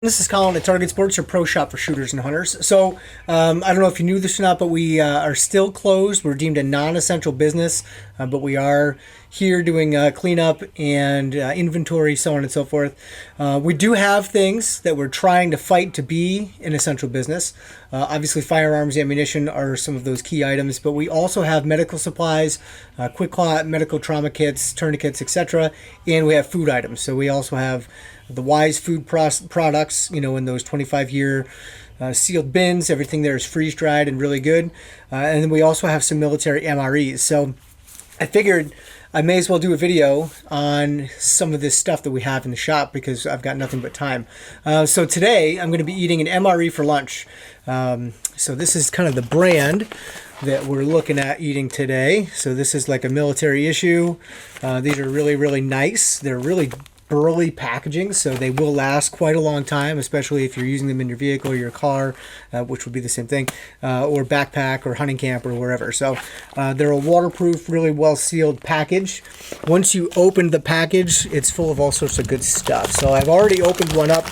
This is Colin at Target Sports, your pro shop for shooters and hunters. So I don't know if you knew this or not, but we are still closed. We're deemed a non-essential business, but we are here doing cleanup and inventory, so on and so forth. We do have things that we're trying to fight to be an essential business. Obviously, firearms, ammunition are some of those key items, but we also have medical supplies, quick clot, medical trauma kits, tourniquets, etc., and we have food items. So we also have the Wise food products, you know, in those 25-year sealed bins. Everything there is freeze-dried and really good. And then we also have some military MREs. So I figured I may as well do a video on some of this stuff that we have in the shop because I've got nothing but time. So today I'm going to be eating an MRE for lunch. So this is kind of the brand that we're looking at eating today. So this is like a military issue. These are really, really nice. They're really burly packaging, so they will last quite a long time, especially if you're using them in your vehicle or your car, which would be the same thing, or backpack or hunting camp or wherever. So they're a waterproof, really well sealed package. Once you open the package, it's full of all sorts of good stuff. So I've already opened one up.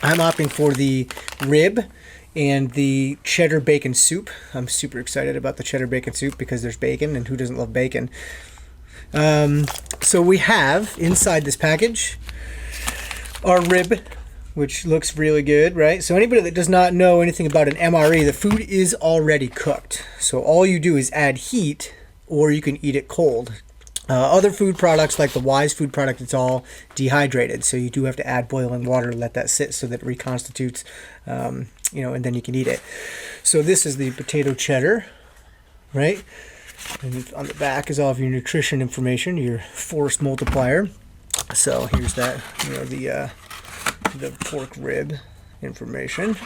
I'm opting for the rib and the cheddar bacon soup. I'm super excited about the cheddar bacon soup because there's bacon, and who doesn't love bacon? So we have inside this package our rib, which looks really good, right? So anybody that does not know anything about an MRE, the food is already cooked. So all you do is add heat, or you can eat it cold. Other food products like the Wise food product, it's all dehydrated. So you do have to add boiling water, let that sit so that it reconstitutes, you know, and then you can eat it. So this is the potato cheddar, right? And on the back is all of your nutrition information, your force multiplier. So here's that, you know, the pork rib information.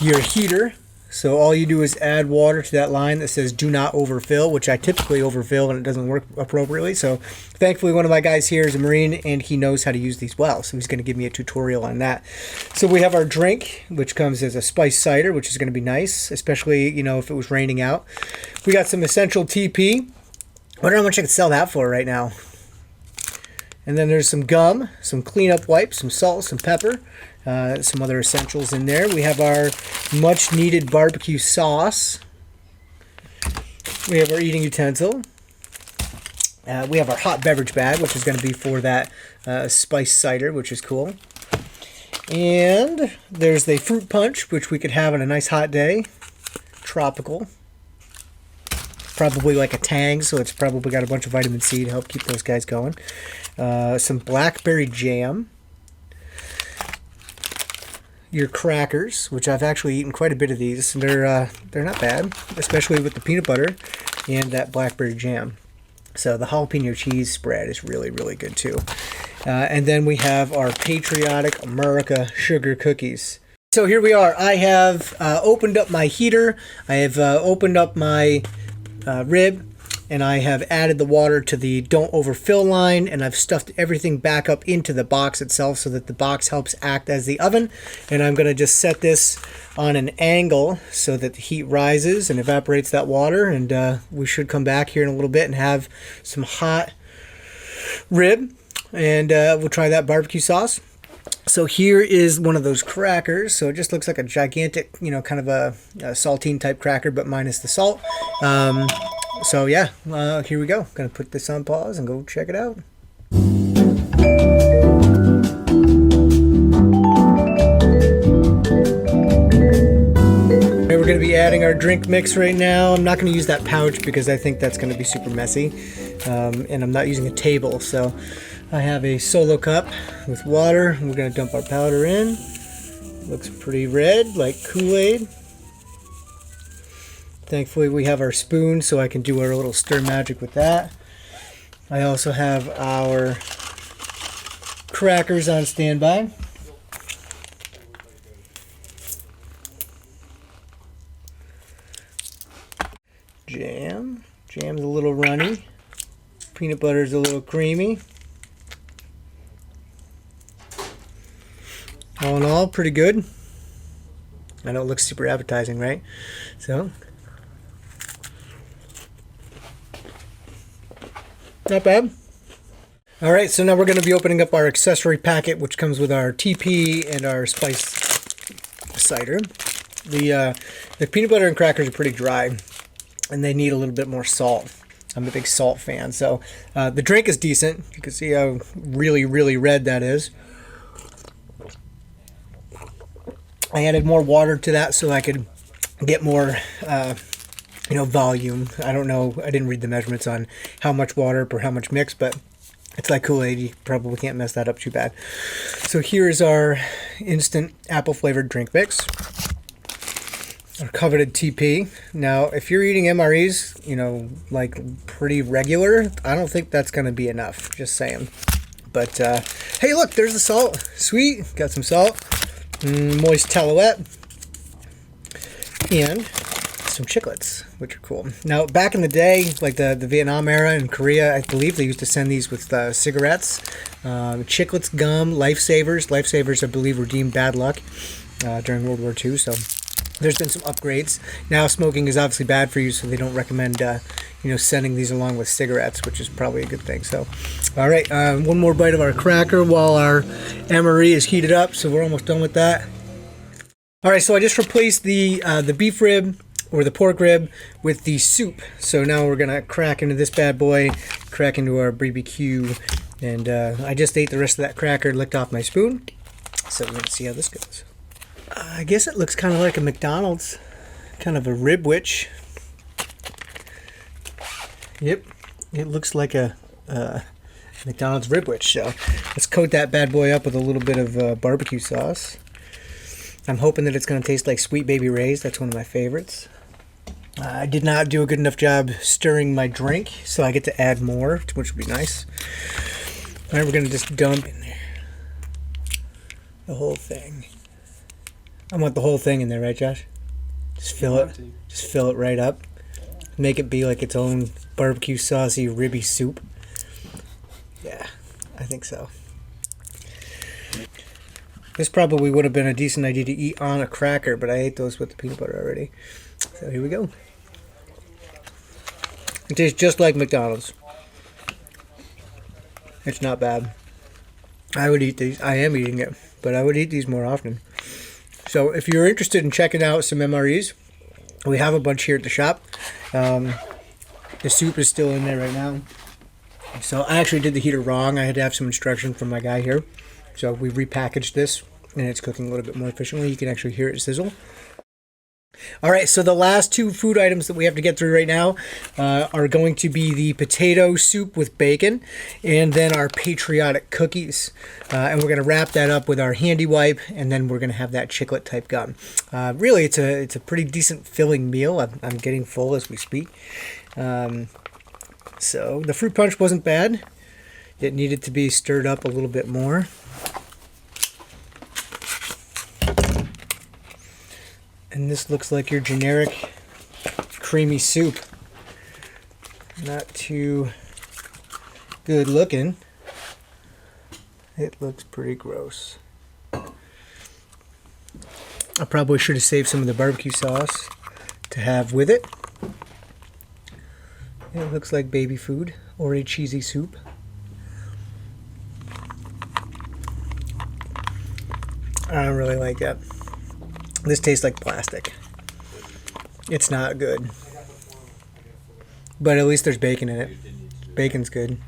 Your heater. So all you do is add water to that line that says do not overfill, which I typically overfill and it doesn't work appropriately. So thankfully one of my guys here is a Marine and he knows how to use these well. So he's going to give me a tutorial on that. So we have our drink, which comes as a spiced cider, which is going to be nice, especially, you know, if it was raining out. We got some essential TP. I wonder how much I could sell that for right now. And then there's some gum, some cleanup wipes, some salt, some pepper. Some other essentials in there. We have our much needed barbecue sauce. We have our eating utensil. We have our hot beverage bag, which is going to be for that spiced cider, which is cool. And there's the fruit punch, which we could have on a nice hot day. Tropical. Probably like a Tang, so it's probably got a bunch of vitamin C to help keep those guys going. Some blackberry jam. Your crackers, which I've actually eaten quite a bit of these. They're not bad, especially with the peanut butter and that blackberry jam. So the jalapeno cheese spread is really, really good too. And then we have our Patriotic America sugar cookies. So here we are. I have opened up my heater. I have opened up my rib. And I have added the water to the don't overfill line, and I've stuffed everything back up into the box itself so that the box helps act as the oven. And I'm going to just set this on an angle so that the heat rises and evaporates that water. And we should come back here in a little bit and have some hot rib. And we'll try that barbecue sauce. So here is one of those crackers. So it just looks like a gigantic, you know, kind of a saltine type cracker, but minus the salt. So yeah, here we go. Gonna put this on pause and go check it out. Okay, we're gonna be adding our drink mix right now. I'm not gonna use that pouch because I think that's gonna be super messy. And I'm not using a table, so I have a solo cup with water. We're gonna dump our powder in. Looks pretty red, like Kool-Aid. Thankfully we have our spoon so I can do our little stir magic with that. I also have our crackers on standby. Jam. Jam's a little runny. Peanut butter's a little creamy. All in all, pretty good. I know it looks super appetizing, right? So not bad. All right, so now we're going to be opening up our accessory packet, which comes with our TP and our spice cider. The peanut butter and crackers are pretty dry, and they need a little bit more salt. I'm a big salt fan, so the drink is decent. You can see how really, really red that is. I added more water to that so I could get more, volume. I don't know. I didn't read the measurements on how much water per how much mix, but it's like Kool-Aid. You probably can't mess that up too bad. So here's our instant apple flavored drink mix. Our coveted TP. Now, if you're eating MREs, like pretty regular, I don't think that's going to be enough. Just saying. But, hey, look, there's the salt. Sweet. Got some salt. Moist Talouette. And some chiclets, which are cool. Now, back in the day, like the Vietnam era in Korea, I believe they used to send these with cigarettes. Chiclets, gum, lifesavers. Lifesavers, I believe, were deemed bad luck during World War II, so there's been some upgrades. Now smoking is obviously bad for you, so they don't recommend sending these along with cigarettes, which is probably a good thing. So, all right, one more bite of our cracker while our MRE is heated up. So we're almost done with that. All right, so I just replaced the beef rib or the pork rib with the soup. So now we're gonna crack into this bad boy, crack into our BBQ, and I just ate the rest of that cracker, licked off my spoon. So we're gonna see how this goes. I guess it looks kind of like a McDonald's, kind of a ribwich. Yep, it looks like a McDonald's ribwich. So let's coat that bad boy up with a little bit of barbecue sauce. I'm hoping that it's going to taste like Sweet Baby Ray's. That's one of my favorites. I did not do a good enough job stirring my drink, so I get to add more, which would be nice. All right, we're going to just dump in there the whole thing. I want the whole thing in there, right, Josh? Just fill it. Just fill it right up. Make it be like its own barbecue saucy ribby soup. Yeah, I think so. This probably would have been a decent idea to eat on a cracker, but I ate those with the peanut butter already. So here we go. It tastes just like McDonald's. It's not bad. I would eat these. I am eating it, but I would eat these more often. So if you're interested in checking out some MREs, we have a bunch here at the shop. The soup is still in there right now. So I actually did the heater wrong. I had to have some instruction from my guy here. So we repackaged this, and it's cooking a little bit more efficiently. You can actually hear it sizzle. All right, so the last two food items that we have to get through right now are going to be the potato soup with bacon and then our patriotic cookies. And we're going to wrap that up with our handy wipe, and then we're going to have that chiclet type gum. Really, it's a pretty decent filling meal. I'm getting full as we speak. So the fruit punch wasn't bad. It needed to be stirred up a little bit more. And this looks like your generic creamy soup. Not too good looking. It looks pretty gross. I probably should have saved some of the barbecue sauce to have with it. It looks like baby food or a cheesy soup. I don't really like that. This tastes like plastic. It's not good. But at least there's bacon in it. Bacon's good.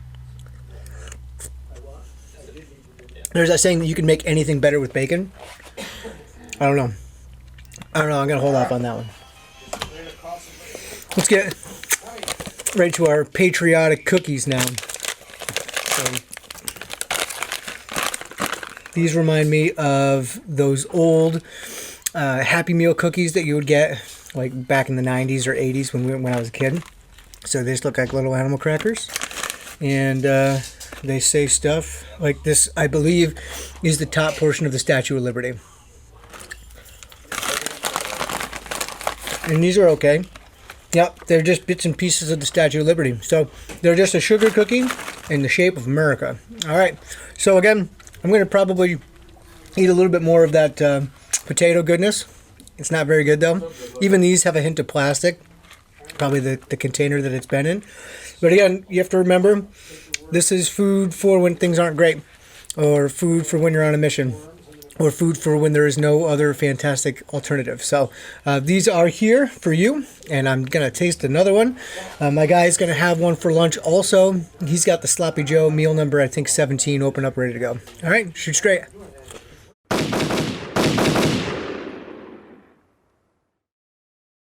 There's that saying that you can make anything better with bacon. I don't know. I'm going to hold off on that one. Let's get right to our patriotic cookies now. So, these remind me of those old Happy Meal cookies that you would get like back in the 90s or 80s when I was a kid. So they just look like little animal crackers, and they say stuff like this. I believe is the top portion of the Statue of Liberty, and these are okay. Yep, they're just bits and pieces of the Statue of Liberty. So they're just a sugar cookie in the shape of America. All right. So again, I'm going to probably eat a little bit more of that potato goodness. It's not very good though. Even these have a hint of plastic. Probably the container that it's been in. But again, you have to remember, This is food for when things aren't great, or food for when you're on a mission, or food for when there is no other fantastic alternative. So these are here for you, and I'm going to taste another one. My guy's going to have one for lunch also. He's got the Sloppy Joe meal number, I think 17, open up, ready to go. All right, shoot straight.